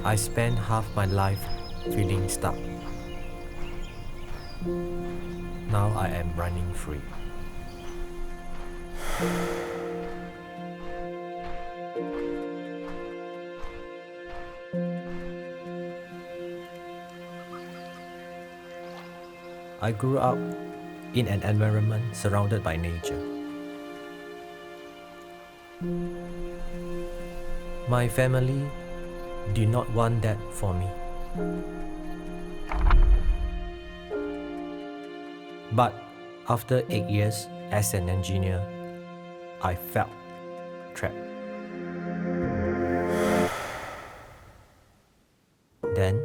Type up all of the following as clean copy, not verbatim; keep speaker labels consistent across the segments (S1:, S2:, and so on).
S1: I spent half my life feeling stuck. Now I am running free. I grew up in an environment surrounded by nature. My family did not want that for me. But after 8 years as an engineer, I felt trapped. Then,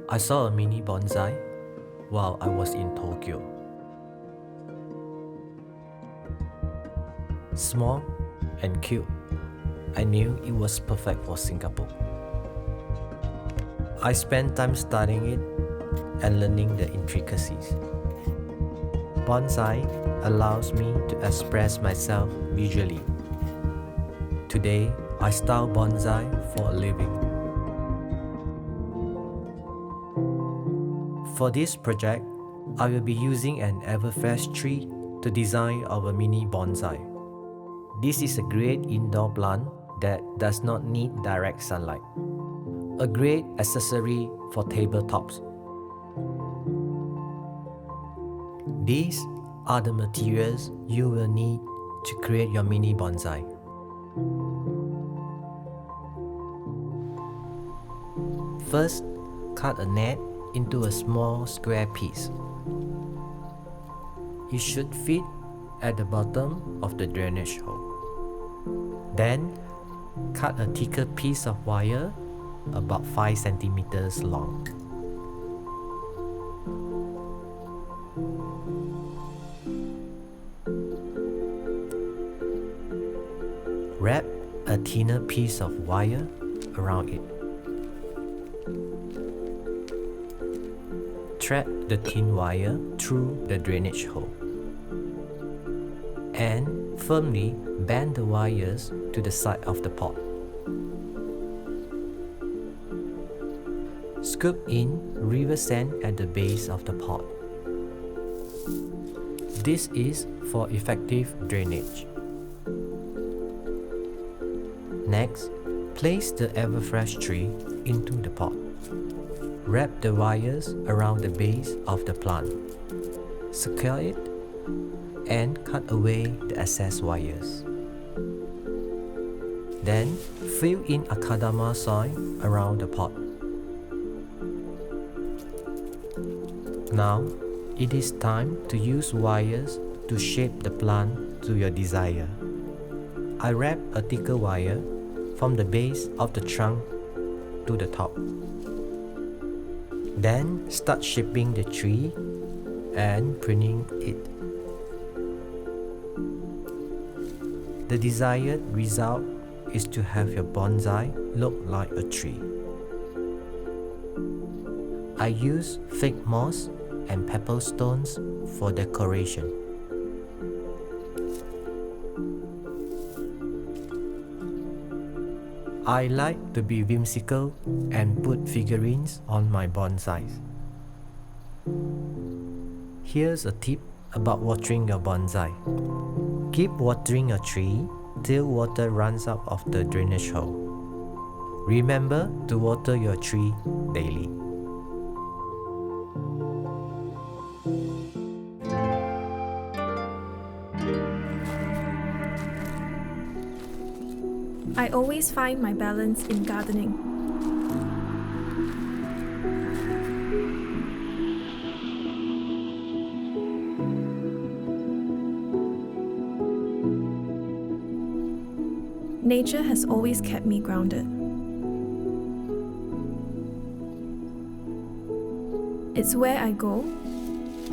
S1: I saw a mini bonsai while I was in Tokyo. Small and cute, I knew it was perfect for Singapore. I spent time studying it and learning the intricacies. Bonsai allows me to express myself visually. Today, I style bonsai for a living. For this project, I will be using an everfresh tree to design our mini bonsai. This is a great indoor plant that does not need direct sunlight. A great accessory for tabletops. These are the materials you will need to create your mini bonsai. First, cut a net into a small square piece. It should fit at the bottom of the drainage hole. Then, cut a thicker piece of wire about 5 centimeters long. Wrap a thinner piece of wire around it. Thread the thin wire through the drainage hole and firmly bend the wires to the side of the pot. Scoop in river sand at the base of the pot. This is for effective drainage. Next, place the everfresh tree into the pot. Wrap the wires around the base of the plant. Secure it and cut away the excess wires. Then, fill in akadama soil around the pot. Now, it is time to use wires to shape the plant to your desire. I wrap a thicker wire from the base of the trunk to the top. Then start shaping the tree and pruning it. The desired result is to have your bonsai look like a tree. I use fake moss and pebble stones for decoration. I like to be whimsical and put figurines on my bonsais. Here's a tip about watering your bonsai. Keep watering your tree till water runs out of the drainage hole. Remember to water your tree daily.
S2: I always find my balance in gardening. Nature has always kept me grounded. It's where I go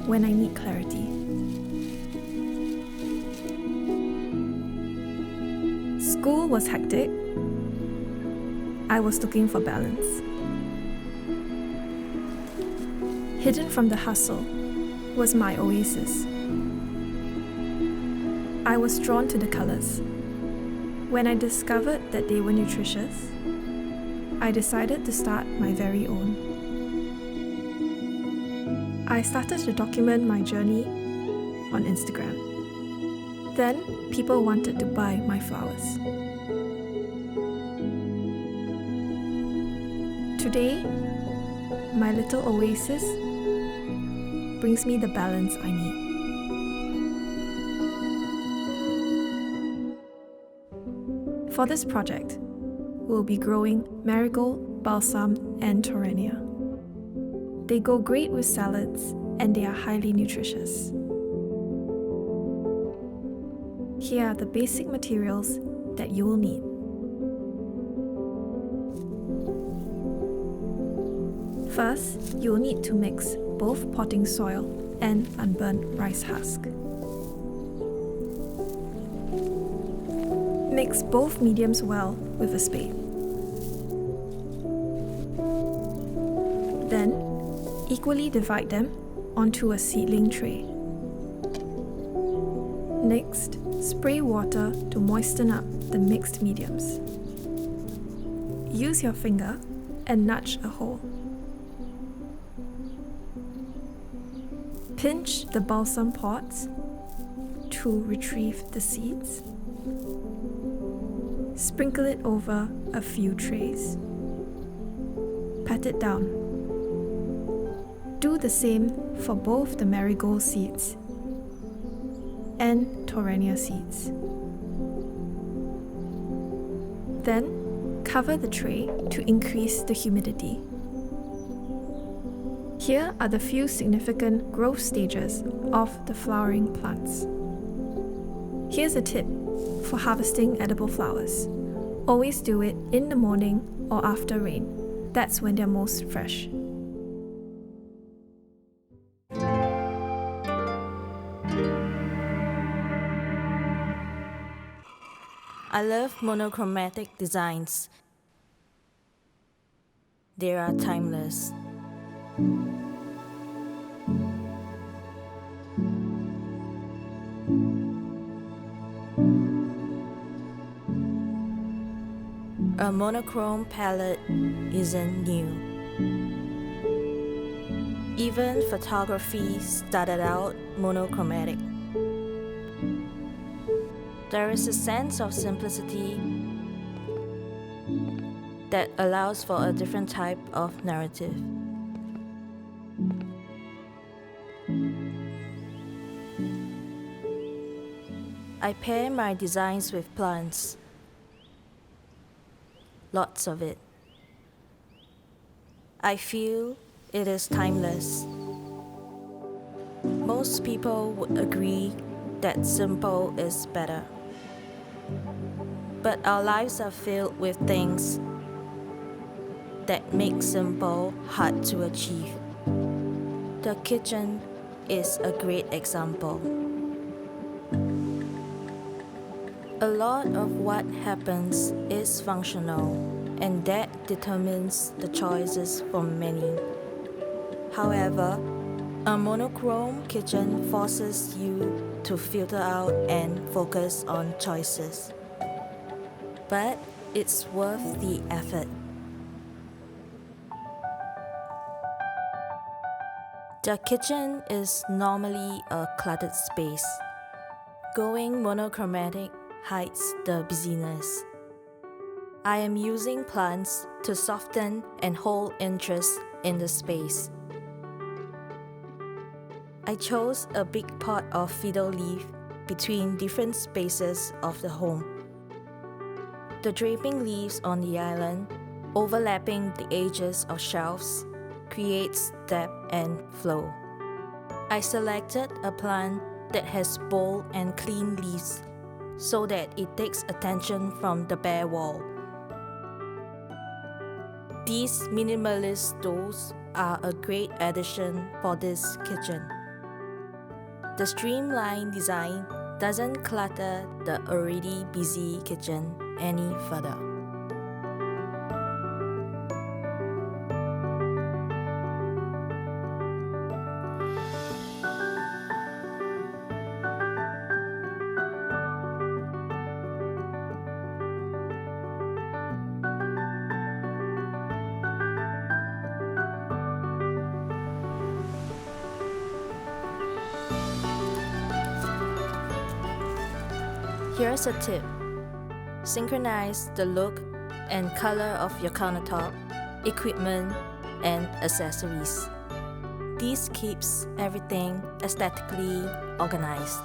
S2: when I need clarity. School was hectic. I was looking for balance. Hidden from the hustle was my oasis. I was drawn to the colors. When I discovered that they were nutritious, I decided to start my very own. I started to document my journey on Instagram. Then, people wanted to buy my flowers. Today, my little oasis brings me the balance I need. For this project, we'll be growing marigold, balsam, and torrenia. They go great with salads, and they are highly nutritious. Here are the basic materials that you will need. First, you will need to mix both potting soil and unburnt rice husk. Mix both mediums well with a spade. Then, equally divide them onto a seedling tray. Next, spray water to moisten up the mixed mediums. Use your finger and nudge a hole. Pinch the balsam pods to retrieve the seeds. Sprinkle it over a few trays. Pat it down. Do the same for both the marigold seeds and torrenia seeds. Then, cover the tray to increase the humidity. Here are the few significant growth stages of the flowering plants. Here's a tip for harvesting edible flowers. Always do it in the morning or after rain. That's when they're most fresh.
S3: I love monochromatic designs. They are timeless. A monochrome palette isn't new. Even photography started out monochromatic. There is a sense of simplicity that allows for a different type of narrative. I pair my designs with plants. Lots of it. I feel it is timeless. Most people would agree that simple is better. But our lives are filled with things that make simple hard to achieve. The kitchen is a great example. A lot of what happens is functional, and that determines the choices for many. However, a monochrome kitchen forces you to filter out and focus on choices. But it's worth the effort. The kitchen is normally a cluttered space. Going monochromatic hides the busyness. I am using plants to soften and hold interest in the space. I chose a big pot of fiddle leaf between different spaces of the home. The draping leaves on the island, overlapping the edges of shelves, creates depth and flow. I selected a plant that has bold and clean leaves so that it takes attention from the bare wall. These minimalist stools are a great addition for this kitchen. The streamlined design doesn't clutter the already busy kitchen any further. Here's a tip. Synchronize the look and color of your countertop, equipment, and accessories. This keeps everything aesthetically organized.